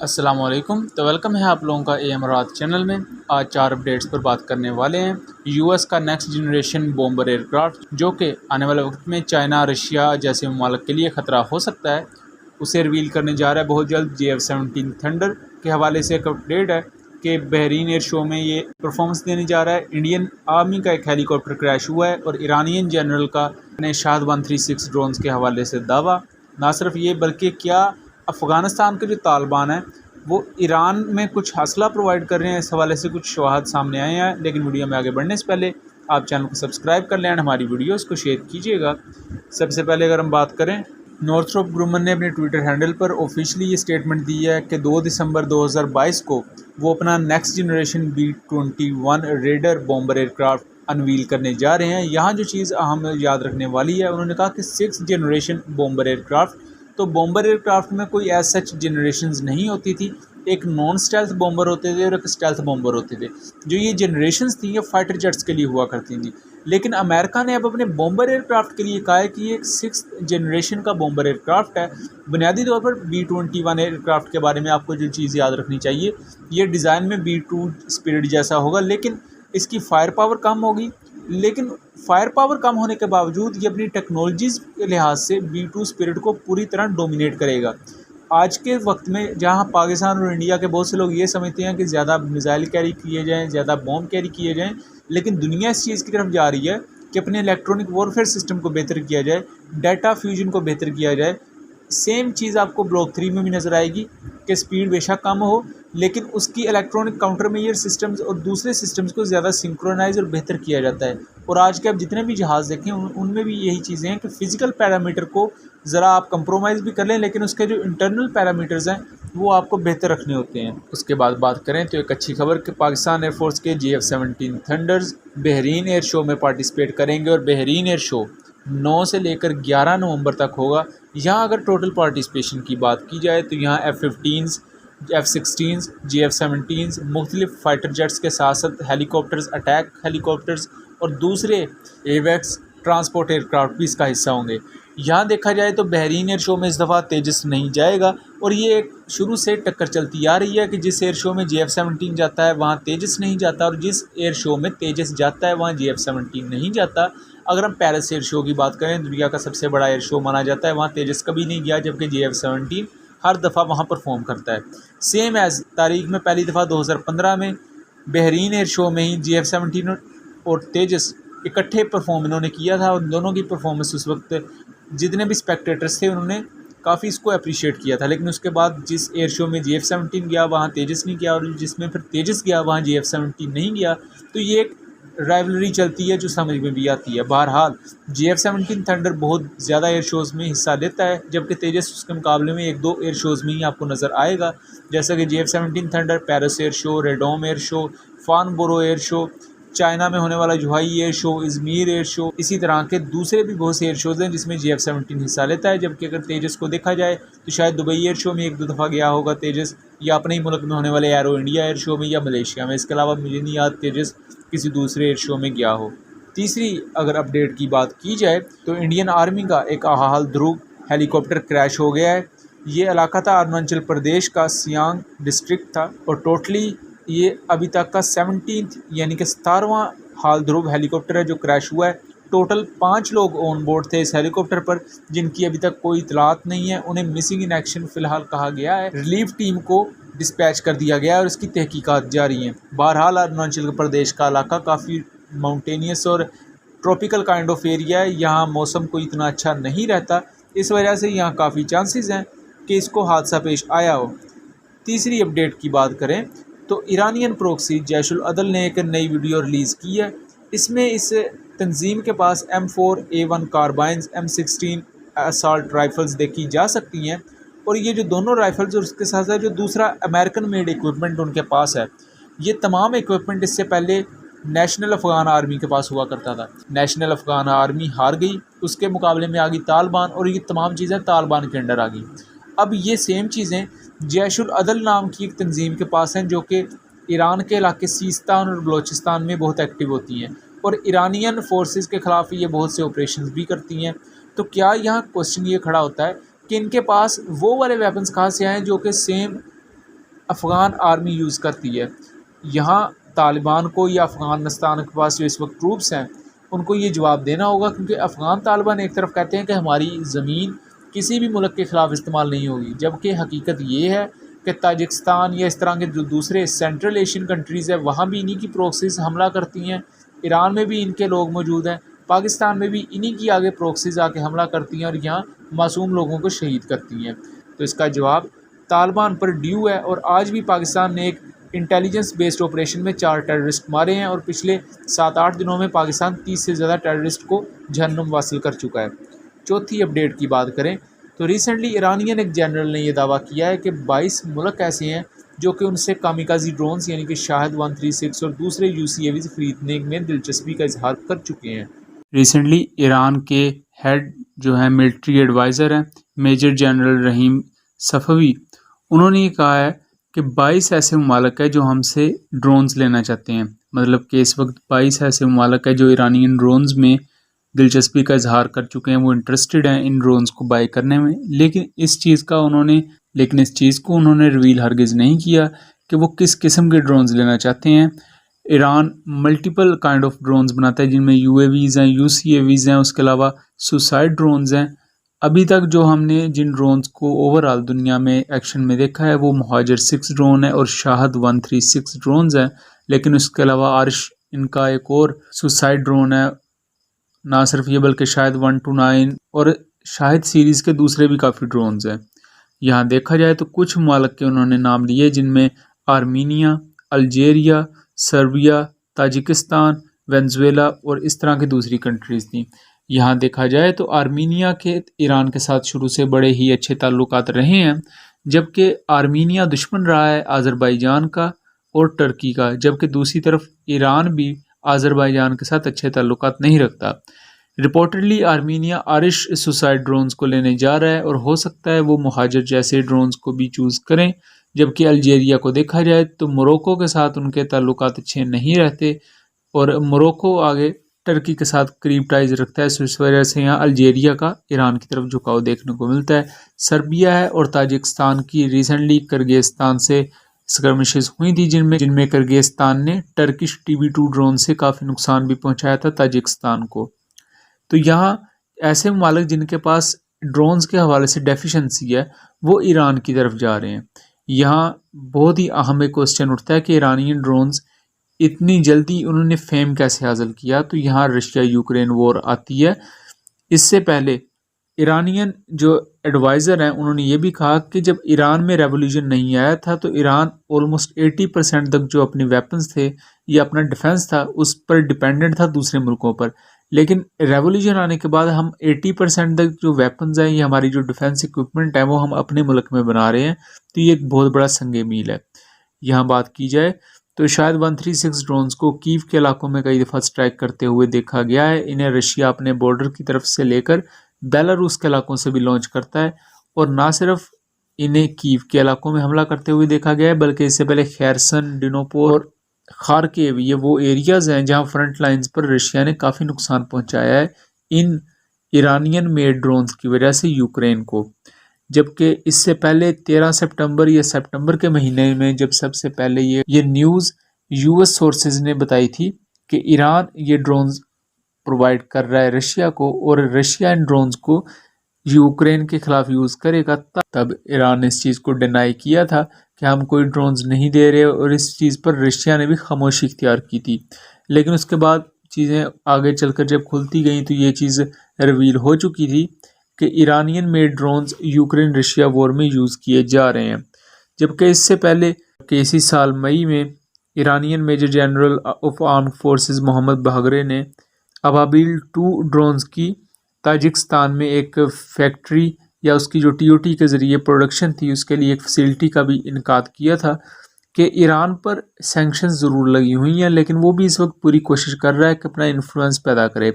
अस्सलामुअलैकुम। तो वेलकम है आप लोगों का एमरात चैनल में। आज 4 अपडेट्स पर बात करने वाले हैं। यूएस का नेक्स्ट जनरेशन बॉम्बर एयरक्राफ्ट जो कि आने वाले वक्त में चाइना, रशिया जैसे ममालिक के लिए ख़तरा हो सकता है, उसे रिवील करने जा रहा है बहुत जल्द। JF-17 थंडर के हवाले से एक अपडेट है कि बहरीन एयर शो में ये परफॉर्मेंस देने जा रहा है। इंडियन आर्मी का एक हेलीकॉप्टर क्रैश हुआ है और ईरानियन जनरल का अपने शाद 136 ड्रोन्स के हवाले से दावा। ना सिर्फ ये बल्कि क्या अफ़गानिस्तान के जो तालिबान हैं वो ईरान में कुछ हौसला प्रोवाइड कर रहे हैं, इस हवाले से कुछ शवाहद सामने आए हैं। लेकिन वीडियो में आगे बढ़ने से पहले आप चैनल को सब्सक्राइब कर लें और हमारी वीडियोस को शेयर कीजिएगा। सबसे पहले अगर हम बात करें, नॉर्थरोप ग्रुमन ने अपने ट्विटर हैंडल पर ऑफिशियली ये स्टेटमेंट दी है कि 2 दिसंबर 2022 को वो अपना next generation B-21 raider bomber aircraft unveil करने जा रहे हैं। यहाँ जो चीज़ अहम याद रखने वाली है, उन्होंने कहा कि 6th जनरेशन बॉम्बर एयरक्राफ्ट। तो बॉम्बर एयरक्राफ्ट में कोई एज सच जनरेशन्स नहीं होती थी। एक नॉन स्टेल्थ बॉम्बर होते थे और एक स्टेल्थ बॉम्बर होते थे। जो ये जनरेशन्स थी ये फाइटर जेट्स के लिए हुआ करती थी। लेकिन अमेरिका ने अब अपने बॉम्बर एयरक्राफ्ट के लिए कहा है कि ये एक 6th जनरेशन का बॉम्बर एयरक्राफ्ट है। बुनियादी तौर पर B-21 एयरक्राफ्ट के बारे में आपको जो चीज़ याद रखनी चाहिए, ये डिज़ाइन में B-2 स्पिरिट जैसा होगा, लेकिन इसकी फायर पावर कम होगी। लेकिन फायर पावर कम होने के बावजूद ये अपनी टेक्नोलॉजीज़ के लिहाज से B-2 स्पिरिट को पूरी तरह डोमिनेट करेगा। आज के वक्त में जहां पाकिस्तान और इंडिया के बहुत से लोग ये समझते हैं कि ज़्यादा मिसाइल कैरी किए जाएं, ज़्यादा बॉम्ब कैरी किए जाएं, लेकिन दुनिया इस चीज़ की तरफ जा रही है कि अपने इलेक्ट्रॉनिक वॉरफेयर सिस्टम को बेहतर किया जाए, डाटा फ्यूजन को बेहतर किया जाए। सेम चीज़ आपको ब्लॉक 3 में भी नज़र आएगी कि स्पीड बेशक कम हो, लेकिन उसकी इलेक्ट्रॉनिक काउंटर मेजर सिस्टम्स और दूसरे सिस्टम्स को ज़्यादा सिंक्रोनाइज और बेहतर किया जाता है। और आज के आप जितने भी जहाज़ देखें उनमें भी यही चीज़ें हैं कि फ़िज़िकल पैरामीटर को ज़रा आप कंप्रोमाइज़ भी कर लें, लेकिन उसके जो इंटरनल पैरामीटर्स हैं वो आपको बेहतर रखने होते हैं। उसके बाद बात करें तो एक अच्छी खबर कि पाकिस्तान एयरफोर्स के JF-17 thunder's Bahrain air show में पार्टिसिपेट करेंगे और बहरीन एयर शो 9 से लेकर 11 नवंबर तक होगा। यहाँ अगर टोटल पार्टिसिपेशन की बात की जाए तो यहाँ F-15s, F-16s, JF-17s, मुख्तलिफ फ़ाइटर जेट्स के साथ साथ हेलीकॉप्टर्स, अटैक हेलीकॉप्टर्स और दूसरे एवैक्स ट्रांसपोर्ट एयरक्राफ्ट भी इसका हिस्सा होंगे। यहाँ देखा जाए तो बहरीन एयर शो में इस दफ़ा तेजस नहीं जाएगा और ये एक शुरू से टक्कर चलती आ रही है कि जिस एयर शो में JF-17 जाता है वहाँ तेजस नहीं जाता और जिस एयर शो में तेजस जाता है वहाँ JF-17 नहीं जाता। अगर हम पेरिस एयर शो की बात करें, दुनिया का सबसे बड़ा एयर शो माना जाता है, वहाँ तेजस कभी नहीं गया, जबकि JF-17 हर दफ़ा वहाँ परफॉर्म करता है। सेम एज़ तारीख में पहली दफ़ा 2015 में बहरीन एयर शो में ही JF-17 और तेजस इकट्ठे परफॉर्म इन्होंने किया था और दोनों की परफॉर्मेंस उस वक्त जितने भी स्पेक्टेटर्स थे उन्होंने काफ़ी इसको अप्रिशिएट किया था। लेकिन उसके बाद जिस एयर शो में JF-17 गया वहाँ तेजस नहीं गया और जिसमें फिर तेजस गया वहाँ JF-17 नहीं गया। तो ये एक राइवलरी चलती है जो समझ में भी आती है। बहरहाल JF-17 थंडर बहुत ज़्यादा एयर शोज़ में हिस्सा लेता है, जबकि तेजस उसके मुकाबले में 1-2 एयर शोज़ में ही आपको नज़र आएगा, जैसा कि JF-17 Thunder Paris air show, Radom air show, Farnborough air show, China में होने वाला Zhuhai air show, Izmir air show, इसी तरह के दूसरे भी बहुत से एयर शोज़ हैं जिसमें JF-17 हिस्सा लेता है। जबकि अगर तेजस को देखा जाए तो शायद दुबई एयर शो में 1-2 दफ़ा गया होगा तेजस, या अपने ही मुल्क में होने वाले एरो इंडिया एयर शो में, या मलेशिया में। इसके अलावा मुझे नहीं याद तेजस किसी दूसरे एयर शो में गया हो। तीसरी अगर अपडेट की बात की जाए तो इंडियन आर्मी का एक आहाल ध्रुव हेलीकॉप्टर क्रैश हो गया है। ये इलाका था अरुणाचल प्रदेश का सियांग डिस्ट्रिक्ट था और टोटली ये अभी तक का 17th यानी कि 17वां हाल ध्रुव हेलीकॉप्टर है जो क्रैश हुआ है। टोटल 5 लोग ऑन बोर्ड थे इस हेलीकॉप्टर पर, जिनकी अभी तक कोई इतलात नहीं है। उन्हें मिसिंग इन एक्शन फ़िलहाल कहा गया है। रिलीफ टीम को डिस्पैच कर दिया गया है और इसकी तहकीकात जारी हैं। बहरहाल अरुणाचल प्रदेश का इलाका काफ़ी माउंटेनियस और ट्रॉपिकल काइंड ऑफ एरिया है। यहाँ मौसम कोई इतना अच्छा नहीं रहता, इस वजह से यहाँ काफ़ी चांसेस हैं कि इसको हादसा पेश आया हो। तीसरी अपडेट की बात करें तो ईरानियन प्रॉक्सी जैश-उल-अदल ने एक नई वीडियो रिलीज़ की है। इसमें इस तंजीम के पास M4A1 कार्बाइन्स, M16 असॉल्ट राइफ़ल्स देखी जा सकती हैं और ये जो दोनों राइफ़ल्स और उसके साथ साथ जो दूसरा अमेरिकन मेड इक्विपमेंट उनके पास है, ये तमाम इक्विपमेंट इससे पहले नेशनल अफ़गान आर्मी के पास हुआ करता था। नेशनल अफ़गान आर्मी हार गई, उसके मुकाबले में आ गई तालिबान और ये तमाम चीज़ें तालिबान के अंडर आ गई। अब ये सेम चीज़ें जैश-उल-अदल नाम की एक तंजीम के पास हैं जो कि ईरान के इलाके सीस्तान और बलोचिस्तान में बहुत एक्टिव होती हैं और ईरानियन फोर्सेस के ख़िलाफ़ ये बहुत से ऑपरेशंस भी करती हैं। तो क्या यहाँ क्वेश्चन ये खड़ा होता है कि इनके पास वो वाले वेपन्स कहाँ से आए जो कि सेम अफ़गान आर्मी यूज़ करती है। यहाँ तालिबान को या अफ़गानिस्तान के पास जो इस वक्त ट्रूप्स हैं उनको ये जवाब देना होगा, क्योंकि अफ़गान तालिबान एक तरफ कहते हैं कि हमारी ज़मीन किसी भी मुल्क के ख़िलाफ़ इस्तेमाल नहीं होगी, जबकि हकीकत ये है कि ताजिकिस्तान या इस तरह के जो दूसरे सेंट्रल एशियन कंट्रीज़ है वहाँ भी इन्हीं की प्रॉक्सीज़ हमला करती हैं। ईरान में भी इनके लोग मौजूद हैं, पाकिस्तान में भी इन्हीं की आगे प्रॉक्सीज़ आके हमला करती हैं और यहाँ मासूम लोगों को शहीद करती हैं। तो इसका जवाब तालिबान पर ड्यू है। और आज भी पाकिस्तान ने एक इंटेलिजेंस बेस्ड ऑपरेशन में 4 टेररिस्ट मारे हैं और पिछले 7-8 दिनों में पाकिस्तान 30 से ज़्यादा टेररिस्ट को जहन्नुम वासिल कर चुका है। चौथी अपडेट की बात करें तो रिसेंटली ईरानियन एक जनरल ने यह दावा किया है कि 22 मुल्क ऐसे हैं जो कि उनसे कामिकाजी ड्रोन्स यानी कि शाहिद 136 और दूसरे UCAVs खरीदने में दिलचस्पी का इजहार कर चुके हैं। रिसेंटली ईरान के हेड जो है मिलिट्री एडवाइज़र हैं मेजर जनरल रहीम सफ़वी, उन्होंने ये कहा है कि 22 ऐसे ममालिक है जो हमसे ड्रोन्स लेना चाहते हैं। मतलब कि इस वक्त 22 ऐसे ममालिक है जो ईरानियन ड्रोन्स में दिलचस्पी का इजहार कर चुके हैं, वो इंटरेस्टेड हैं इन ड्रोन्स को बाई करने में। लेकिन इस चीज़ को उन्होंने रिवील हरगिज़ नहीं किया कि वो किस किस्म के ड्रोन्स लेना चाहते हैं। Iran multiple kind of drones बनाता है जिनमें UAVs हैं, UCAVs हैं, उसके अलावा सुसाइड ड्रोन्स हैं। अभी तक जो हमने जिन ड्रोन्स को ओवरऑल दुनिया में एक्शन में देखा है वो मुहाजिर 6 ड्रोन है और शाहद 136 ड्रोन्स हैं। लेकिन उसके अलावा अर्श इनका एक और सुसाइड ड्रोन है, ना सिर्फ ये बल्कि शायद 129 और शाहिद सीरीज़ के दूसरे भी काफ़ी ड्रोन्स हैं। यहाँ देखा जाए तो कुछ ममालिक के उन्होंने नाम लिए जिनमें Armenia, Algeria, Serbia, Tajikistan, Venezuela और इस तरह की दूसरी कंट्रीज़ थी। यहाँ देखा जाए तो आर्मीनिया के ईरान के साथ शुरू से बड़े ही अच्छे ताल्लुकात रहे हैं, जबकि आर्मीनिया दुश्मन रहा है अज़रबैजान का और टर्की का, जबकि दूसरी तरफ ईरान भी अज़रबैजान के साथ अच्छे ताल्लुकात नहीं रखता। Reportedly Armenia Aarish suicide drones को लेने जा रहा है और हो सकता है वो मुहाजिर जैसे ड्रोन्स को भी चूज़ करें। जबकि अल्जीरिया को देखा जाए तो मोरक्को के साथ उनके ताल्लुकात अच्छे नहीं रहते और मोरक्को आगे टर्की के साथ करीब टाइज रखता है, इस वजह से यहाँ अल्जीरिया का ईरान की तरफ झुकाव देखने को मिलता है। सर्बिया है और ताजिकिस्तान की रिसेंटली किर्गिस्तान से स्कर्मिशेस हुई थी जिनमें किर्गिस्तान ने टर्किश TB2 ड्रोन से काफ़ी नुकसान भी पहुंचाया था ताजिकिस्तान को। तो यहाँ ऐसे ममालिक जिनके पास ड्रोन्स के हवाले से डेफिशिएंसी है वो ईरान की तरफ जा रहे हैं। यहाँ बहुत ही अहम एक क्वेश्चन उठता है कि ईरानियन ड्रोन्स इतनी जल्दी उन्होंने फेम कैसे हासिल किया। तो यहाँ रशिया यूक्रेन वॉर आती है। इससे पहले ईरानियन जो एडवाइज़र हैं उन्होंने ये भी कहा कि जब ईरान में रेवोल्यूशन नहीं आया था तो ईरान ऑलमोस्ट 80% तक जो अपने वेपन्स थे या अपना डिफेंस था उस पर डिपेंडेंट था दूसरे मुल्कों पर। लेकिन रेवोल्यूशन आने के बाद हम 80% तक जो वेपन्स हैं या हमारी जो डिफेंस इक्विपमेंट है वो हम अपने मुल्क में बना रहे हैं। तो ये एक बहुत बड़ा संग मील है। यहाँ बात की जाए तो शायद 136 ड्रोन्स को कीव के इलाकों में कई दफ़ा स्ट्राइक करते हुए देखा गया है। इन्हें रशिया अपने बॉर्डर की तरफ से लेकर बेलारूस के इलाकों से भी लॉन्च करता है और ना सिर्फ इन्हें कीव के इलाकों में हमला करते हुए देखा गया है बल्कि इससे पहले खैरसन, डिनोपोर और खारकेव ये वो एरियाज़ हैं जहां फ्रंट लाइंस पर रशिया ने काफ़ी नुकसान पहुंचाया है इन ईरानियन मेड ड्रोन्स की वजह से यूक्रेन को। जबकि इससे पहले 13 सितंबर या सितंबर के महीने में जब सबसे पहले ये न्यूज़ US सोर्सेज ने बताई थी कि ईरान ये ड्रोन्स प्रोवाइड कर रहा है रशिया को और रशिया इन ड्रोन्स को यूक्रेन के खिलाफ यूज़ करेगा, तब ईरान ने इस चीज़ को डिनाई किया था कि हम कोई ड्रोन्स नहीं दे रहे और इस चीज़ पर रशिया ने भी खामोशी इख्तियार की थी। लेकिन उसके बाद चीज़ें आगे चलकर जब खुलती गई तो ये चीज़ रिवील हो चुकी थी कि Iranian made drones Ukraine Russia war में यूज़ किए जा रहे हैं। जबकि इससे पहले कि इसी साल मई में Iranian major general of armed forces Mohammad Bagheri ने अबाबिल 2 ड्रोन्स की ताजिकिस्तान में एक फैक्ट्री या उसकी जो TOT के ज़रिए प्रोडक्शन थी उसके लिए एक फैसिलिटी का भी इनकाद किया था कि ईरान पर सैंक्शंस ज़रूर लगी हुई हैं लेकिन वो भी इस वक्त पूरी कोशिश कर रहा है कि अपना इन्फ्लुएंस पैदा करे।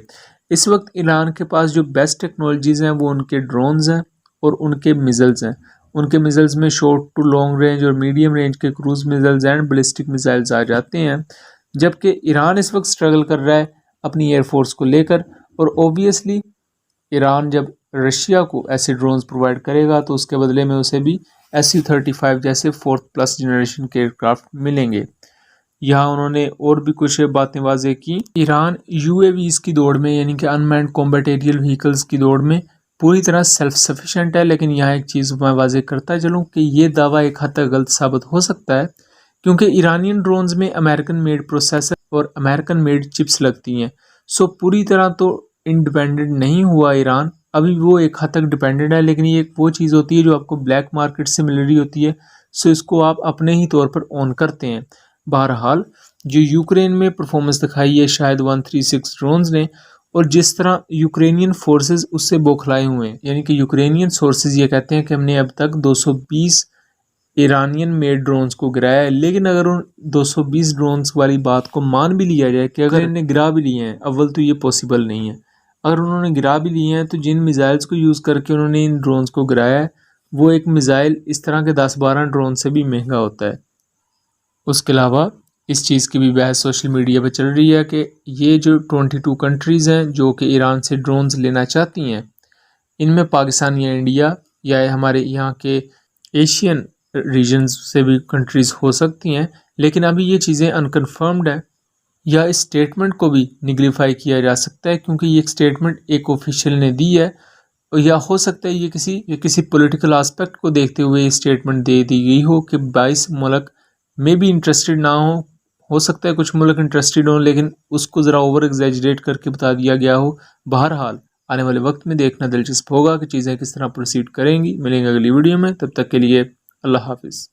इस वक्त ईरान के पास जो बेस्ट टेक्नोलॉजीज़ हैं वो उनके ड्रोन्स हैं और उनके मिज़ल्स हैं। उनके मिज़ल्स में शॉर्ट टू लॉन्ग रेंज और मीडियम रेंज के क्रूज़ मिज़ल्स एंड बैलिस्टिक मिसाइल्स आ जाते हैं। जबकि ईरान इस वक्त स्ट्रगल कर रहा है अपनी एयरफोर्स को लेकर और ओबियसली ईरान जब रशिया को ऐसे ड्रोन्स प्रोवाइड करेगा तो उसके बदले में उसे भी Su-35 जैसे 4th प्लस जनरेशन के एयरक्राफ्ट मिलेंगे। यहाँ उन्होंने और भी कुछ बातें वाज़ेह की। ईरान UAVs की दौड़ में यानी कि अनमैन्ड कॉम्बैट एरियल व्हीकल्स की दौड़ में पूरी तरह सेल्फ सफिशेंट है, लेकिन यहाँ एक चीज़ मैं वाज़ेह करता चलूँ कि ये दावा एक हद तक गलत साबित हो सकता है, क्योंकि ईरानियन ड्रोन्स में अमेरिकन मेड प्रोसेसर और अमेरिकन मेड चिप्स लगती हैं। सो पूरी तरह तो इंडिपेंडेंट नहीं हुआ ईरान, अभी वो एक हद तक डिपेंडेंट है, लेकिन ये एक वो चीज़ होती है जो आपको ब्लैक मार्केट से मिल रही होती है। सो इसको आप अपने ही तौर पर ऑन करते हैं। बहरहाल जो यूक्रेन में परफॉर्मेंस दिखाई है शायद 136 ड्रोन्स ने, और जिस तरह यूक्रेनियन फोर्सेस उससे बौखलाए हुए हैं, यानी कि यूक्रेनियन सोर्सेज ये कहते हैं कि हमने अब तक 220 ईरानियन मेड ड्रोन्स को गिराया है। लेकिन अगर उन 220 ड्रोन्स वाली बात को मान भी लिया जाए कि अगर इन्हें गिरा भी लिए हैं, अव्वल तो ये पॉसिबल नहीं है, अगर उन्होंने गिरा भी लिए हैं तो जिन मिज़ाइल्स को यूज़ करके उन्होंने इन ड्रोन्स को गिराया है वो एक मिज़ाइल इस तरह के 10-12 ड्रोन से भी महंगा होता है। उसके अलावा इस चीज़ की भी बहस सोशल मीडिया पर चल रही है कि ये जो 22 कंट्रीज़ हैं जो कि ईरान से ड्रोन्स लेना चाहती हैं, इनमें पाकिस्तान या इंडिया या हमारे यहाँ के एशियन रीजन्स से भी कंट्रीज़ हो सकती हैं, लेकिन अभी ये चीज़ें अनकन्फर्म्ड हैं। या इस स्टेटमेंट को भी निगलीफाई किया जा सकता है, क्योंकि ये एक स्टेटमेंट एक ऑफिशियल ने दी है, या हो सकता है ये किसी पॉलिटिकल एस्पेक्ट को देखते हुए ये स्टेटमेंट दे दी गई हो कि 22 मुल्क में भी इंटरेस्टेड ना हो सकता है कुछ मुल्क इंटरेस्टेड हो, लेकिन उसको ज़रा ओवर एग्जैजरेट करके बता दिया गया हो। बहरहाल आने वाले वक्त में देखना दिलचस्प होगा कि चीज़ें किस तरह प्रोसीड करेंगी। मिलेंगे अगली वीडियो में, तब तक के लिए अल्लाह हाफिज़।